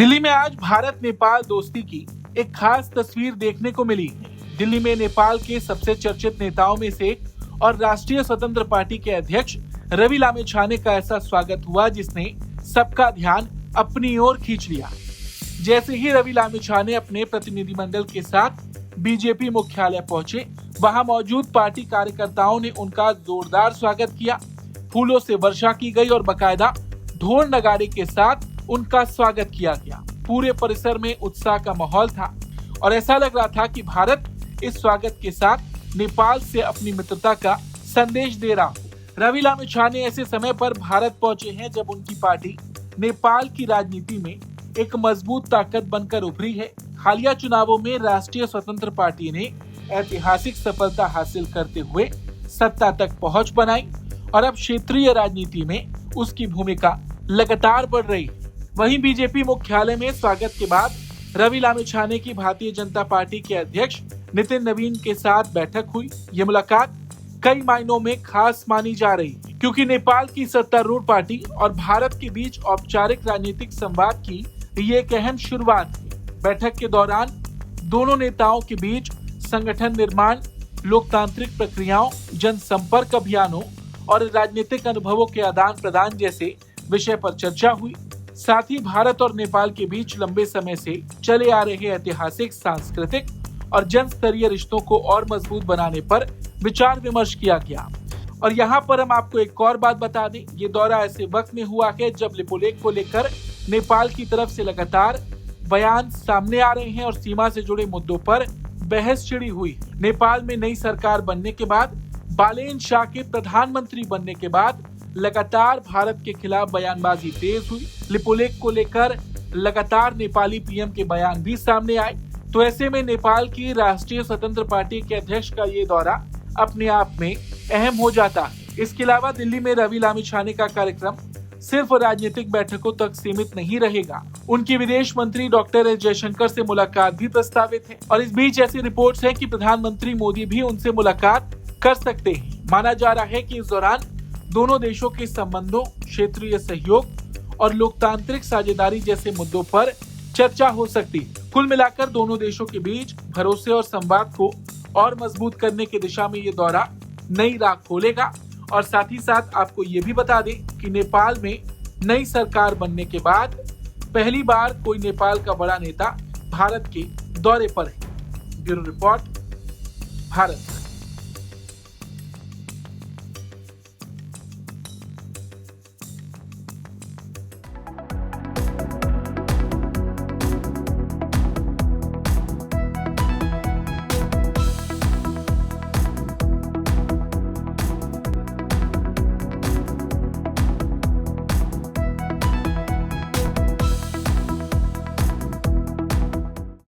दिल्ली में आज भारत नेपाल दोस्ती की एक खास तस्वीर देखने को मिली। दिल्ली में नेपाल के सबसे चर्चित नेताओं में से एक और राष्ट्रीय स्वतंत्र पार्टी के अध्यक्ष रवि लामिछाने का ऐसा स्वागत हुआ जिसने सबका ध्यान अपनी ओर खींच लिया। जैसे ही रवि लामिछाने अपने प्रतिनिधिमंडल के साथ बीजेपी मुख्यालय पहुंचे, वहां मौजूद पार्टी कार्यकर्ताओं ने उनका जोरदार स्वागत किया। फूलों से वर्षा की गई और बकायदा ढोल नगाड़े के साथ उनका स्वागत किया गया। पूरे परिसर में उत्साह का माहौल था और ऐसा लग रहा था कि भारत इस स्वागत के साथ नेपाल से अपनी मित्रता का संदेश दे रहा हो। रवि लामिछाने ऐसे समय पर भारत पहुंचे हैं जब उनकी पार्टी नेपाल की राजनीति में एक मजबूत ताकत बनकर उभरी है। हालिया चुनावों में राष्ट्रीय स्वतंत्र पार्टी ने ऐतिहासिक सफलता हासिल करते हुए सत्ता तक पहुंच बनाई और अब क्षेत्रीय राजनीति में उसकी भूमिका लगातार बढ़ रही है। वहीं बीजेपी मुख्यालय में स्वागत के बाद रवि लामिछाने की भारतीय जनता पार्टी के अध्यक्ष नितिन नवीन के साथ बैठक हुई। ये मुलाकात कई मायनों में खास मानी जा रही है क्योंकि नेपाल की सत्तारूढ़ पार्टी और भारत के बीच औपचारिक राजनीतिक संवाद की ये एक अहम शुरुआत है। बैठक के दौरान दोनों नेताओं के बीच संगठन निर्माण, लोकतांत्रिक प्रक्रियाओं, जनसंपर्क अभियानों और राजनीतिक अनुभवों के आदान प्रदान जैसे विषय पर चर्चा हुई। साथ ही भारत और नेपाल के बीच लंबे समय से चले आ रहे ऐतिहासिक, सांस्कृतिक और जन स्तरीय रिश्तों को और मजबूत बनाने पर विचार विमर्श किया गया। और यहाँ पर हम आपको एक और बात बता दें, ये दौरा ऐसे वक्त में हुआ है जब लिपुलेख को लेकर नेपाल की तरफ से लगातार बयान सामने आ रहे हैं और सीमा से जुड़े मुद्दों पर बहस छिड़ी हुई। नेपाल में नई सरकार बनने के बाद, बालेन शाह के प्रधानमंत्री बनने के बाद लगातार भारत के खिलाफ बयानबाजी तेज हुई। लिपुलेख को लेकर लगातार नेपाली पीएम के बयान भी सामने आए। तो ऐसे में नेपाल की राष्ट्रीय स्वतंत्र पार्टी के अध्यक्ष का ये दौरा अपने आप में अहम हो जाता है। इसके अलावा दिल्ली में रवि लामिछाने का कार्यक्रम सिर्फ राजनीतिक बैठकों तक सीमित नहीं रहेगा। उनकी विदेश मंत्री डॉक्टर एस जयशंकर से मुलाकात भी प्रस्तावित है और इस बीच ऐसी रिपोर्ट्स हैं कि प्रधानमंत्री मोदी भी उनसे मुलाकात कर सकते हैं। माना जा रहा है कि इस दौरान दोनों देशों के संबंधों, क्षेत्रीय सहयोग और लोकतांत्रिक साझेदारी जैसे मुद्दों पर चर्चा हो सकती है। कुल मिलाकर दोनों देशों के बीच भरोसे और संवाद को और मजबूत करने की दिशा में ये दौरा नई राह खोलेगा। और साथ ही साथ आपको ये भी बता दें कि नेपाल में नई सरकार बनने के बाद पहली बार कोई नेपाल का बड़ा नेता भारत के दौरे पर है। Bureau report, Bharat.